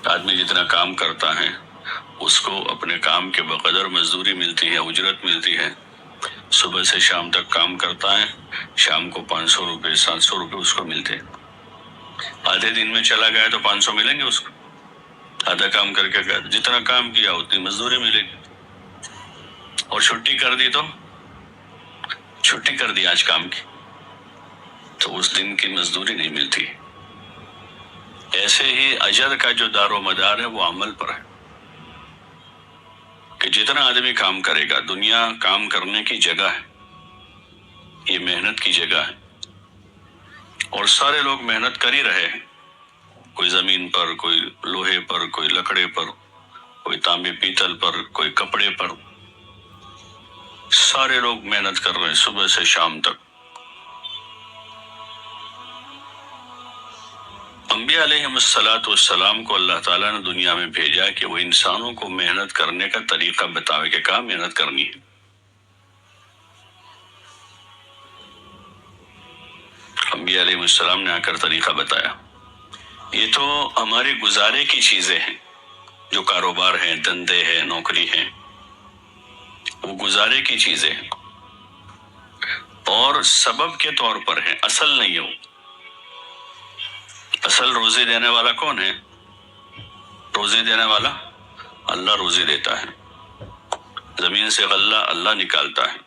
آدمی جتنا کام کرتا ہے اس کو اپنے کام کے بقدر مزدوری ملتی ہے، اجرت ملتی ہے. صبح سے شام تک کام کرتا ہے، شام کو 500 روپے 700 روپے اس کو ملتے ہیں. آدھے دن میں چلا گیا تو 500 ملیں گے اس کو. آدھا کام کر کے گیا جتنا کام کیا اتنی مزدوری ملے گی. اور چھٹی کر دی تو چھٹی کر دی آج کام کی تو اس دن کی مزدوری نہیں ملتی. ایسے ہی اجر کا جو دار و مدار ہے وہ عمل پر ہے کہ جتنا آدمی کام کرے گا. دنیا کام کرنے کی جگہ ہے، یہ محنت کی جگہ ہے اور سارے لوگ محنت کر ہی رہے ہیں. کوئی زمین پر، کوئی لوہے پر، کوئی لکڑے پر، کوئی تانبے پیتل پر، کوئی کپڑے پر. سارے لوگ محنت کر رہے ہیں صبح سے شام تک. انبیاء علیہ السلام کو اللہ تعالیٰ نے دنیا میں بھیجا کہ وہ انسانوں کو محنت کرنے کا طریقہ بتاوے کہ کہاں محنت کرنی ہے. انبیاء علیہ السلام نے آ کر طریقہ بتایا. یہ تو ہمارے گزارے کی چیزیں ہیں، جو کاروبار ہیں، دندے ہیں، نوکری ہیں، وہ گزارے کی چیزیں ہیں اور سبب کے طور پر ہیں، اصل نہیں ہو. اصل روزی دینے والا کون ہے؟ روزی دینے والا اللہ روزی دیتا ہے. زمین سے غلہ اللہ نکالتا ہے،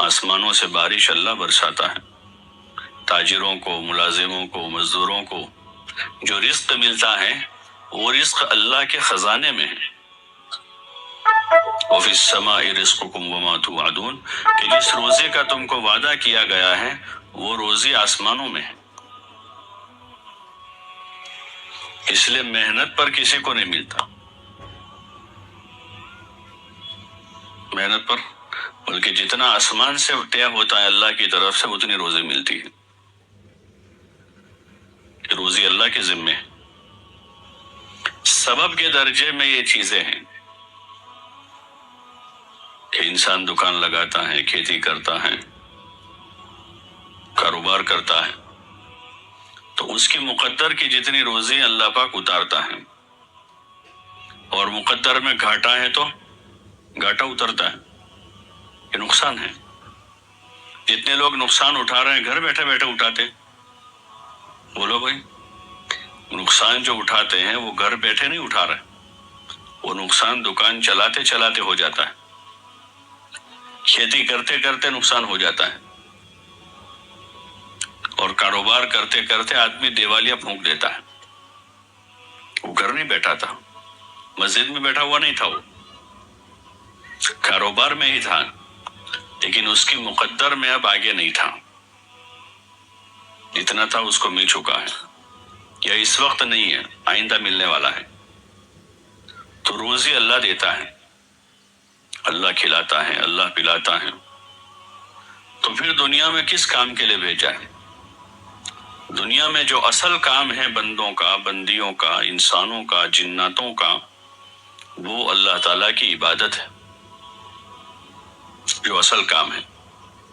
آسمانوں سے بارش اللہ برساتا ہے. تاجروں کو، ملازموں کو، مزدوروں کو جو رزق ملتا ہے وہ رزق اللہ کے خزانے میں ہے. وَفِي السَّمَاءِ رِزْقُكُمْ وَمَا تُوعَدُونَ کہ جس روزے کا تم کو وعدہ کیا گیا ہے وہ روزی آسمانوں میں ہے. اس لیے محنت پر کسی کو نہیں ملتا، محنت پر، بلکہ جتنا آسمان سے طے ہوتا ہے اللہ کی طرف سے اتنی روزی ملتی ہے. کہ روزی اللہ کے ذمے ہے. سبب کے درجے میں یہ چیزیں ہیں کہ انسان دکان لگاتا ہے، کھیتی کرتا ہے، کاروبار کرتا ہے تو اس کی مقدر کی جتنی روزی اللہ پاک اتارتا ہے اور مقدر میں گھاٹا ہے تو گھاٹا اترتا ہے. یہ نقصان ہے. جتنے لوگ نقصان اٹھا رہے ہیں گھر بیٹھے بیٹھے اٹھاتے. بولو بھائی، نقصان جو اٹھاتے ہیں وہ گھر بیٹھے نہیں اٹھا رہے، وہ نقصان دکان چلاتے چلاتے ہو جاتا ہے، کھیتی کرتے کرتے نقصان ہو جاتا ہے اور کاروبار کرتے کرتے آدمی دیوالیہ پھونک دیتا ہے. وہ گھر نہیں بیٹھا تھا، مسجد میں بیٹھا ہوا نہیں تھا، وہ کاروبار میں ہی تھا لیکن اس کی مقدر میں اب آگے نہیں تھا. جتنا تھا اس کو مل چکا ہے یا اس وقت نہیں ہے، آئندہ ملنے والا ہے. تو روزی اللہ دیتا ہے، اللہ کھلاتا ہے، اللہ پلاتا ہے. تو پھر دنیا میں کس کام کے لیے بھیجا ہے؟ دنیا میں جو اصل کام ہے بندوں کا، بندیوں کا، انسانوں کا، جناتوں کا، وہ اللہ تعالیٰ کی عبادت ہے، جو اصل کام ہے.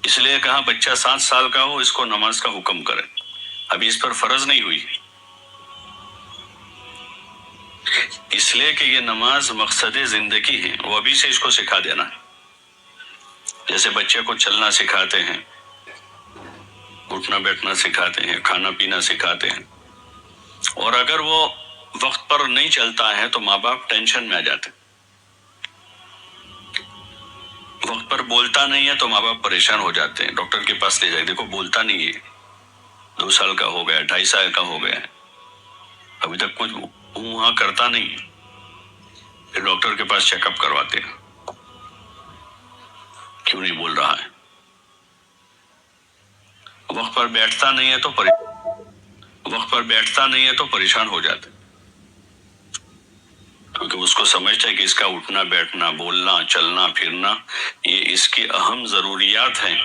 اس لیے کہا بچہ 7 سال کا ہو اس کو نماز کا حکم کرے. ابھی اس پر فرض نہیں ہوئی، اس لیے کہ یہ نماز مقصد زندگی ہے، وہ ابھی سے اس کو سکھا دینا ہے. جیسے بچے کو چلنا سکھاتے ہیں، اٹھنا بیٹھنا سکھاتے ہیں، کھانا پینا سکھاتے ہیں، اور اگر وہ وقت پر نہیں چلتا ہے تو ماں باپ ٹینشن میں آ جاتے ہیں. وقت پر بولتا نہیں ہے تو ماں باپ پریشان ہو جاتے ہیں، ڈاکٹر کے پاس لے جائے، دیکھو بولتا نہیں ہے، 2 سال کا ہو گیا، 2.5 سال کا ہو گیا ہے، ابھی تک کچھ وہاں کرتا نہیں ہے. پھر ڈاکٹر کے پاس چیک اپ کرواتے ہیں، کیوں نہیں بول رہا ہے. وقت پر بیٹھتا نہیں ہے تو پریشان ہو جاتے ہیں، کیونکہ اس کو سمجھتا ہے کہ اس کا اٹھنا بیٹھنا، بولنا، چلنا پھرنا یہ اس کی اہم ضروریات ہیں.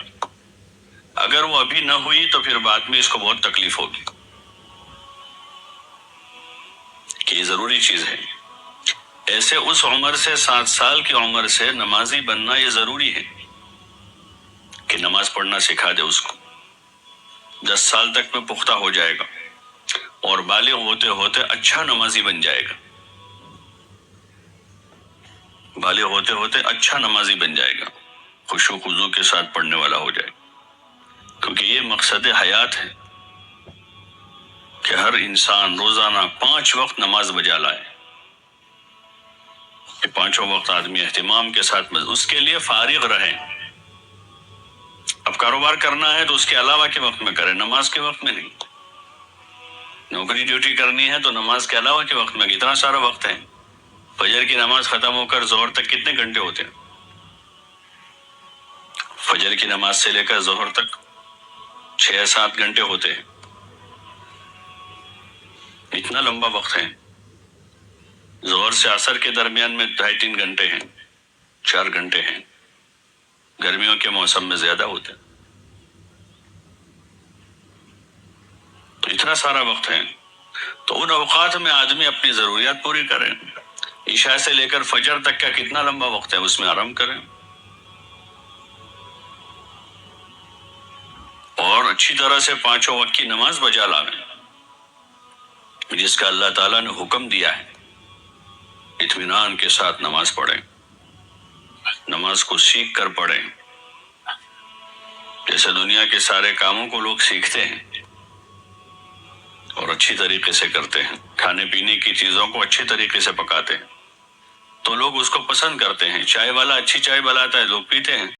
اگر وہ ابھی نہ ہوئی تو پھر بعد میں اس کو بہت تکلیف ہوگی کہ یہ ضروری چیز ہے. ایسے اس عمر سے 7 سال کی عمر سے نمازی بننا یہ ضروری ہے کہ نماز پڑھنا سکھا دے اس کو. 10 سال تک میں پختہ ہو جائے گا اور بالغ ہوتے ہوتے اچھا نمازی بن جائے گا. بالغ ہوتے ہوتے اچھا نمازی بن جائے گا، خشوع و خضوع کے ساتھ پڑھنے والا ہو جائے گا، کیونکہ یہ مقصد حیات ہے کہ ہر انسان روزانہ 5 وقت نماز بجا لائے، کہ 5 وقت آدمی اہتمام کے ساتھ اس کے لیے فارغ رہے۔ اب کاروبار کرنا ہے تو اس کے علاوہ کے وقت میں کرے، نماز کے وقت میں نہیں۔ نوکری ڈیوٹی کرنی ہے تو نماز کے علاوہ کے وقت میں، اتنا سارا وقت ہے۔ فجر کی نماز ختم ہو کر ظہر تک کتنے گھنٹے ہوتے ہیں؟ فجر کی نماز سے لے کر ظہر تک 6-7 گھنٹے ہوتے ہیں، اتنا لمبا وقت ہے۔ ظہر سے عصر کے درمیان میں 2.5-3 گھنٹے ہیں، 4 گھنٹے ہیں، گرمیوں کے موسم میں زیادہ ہوتے ہیں، تو اتنا سارا وقت ہے۔ تو ان اوقات میں آدمی اپنی ضروریات پوری کرے۔ عشاء سے لے کر فجر تک کا کتنا لمبا وقت ہے، اس میں آرام کریں اور اچھی طرح سے 5 وقت کی نماز بجا لاویں، جس کا اللہ تعالیٰ نے حکم دیا ہے۔ اطمینان کے ساتھ نماز پڑھیں، نماز کو سیکھ کر پڑھیں، جیسے دنیا کے سارے کاموں کو لوگ سیکھتے ہیں اور اچھی طریقے سے کرتے ہیں۔ کھانے پینے کی چیزوں کو اچھی طریقے سے پکاتے ہیں تو لوگ اس کو پسند کرتے ہیں۔ چائے والا اچھی چائے بناتا ہے، لوگ پیتے ہیں۔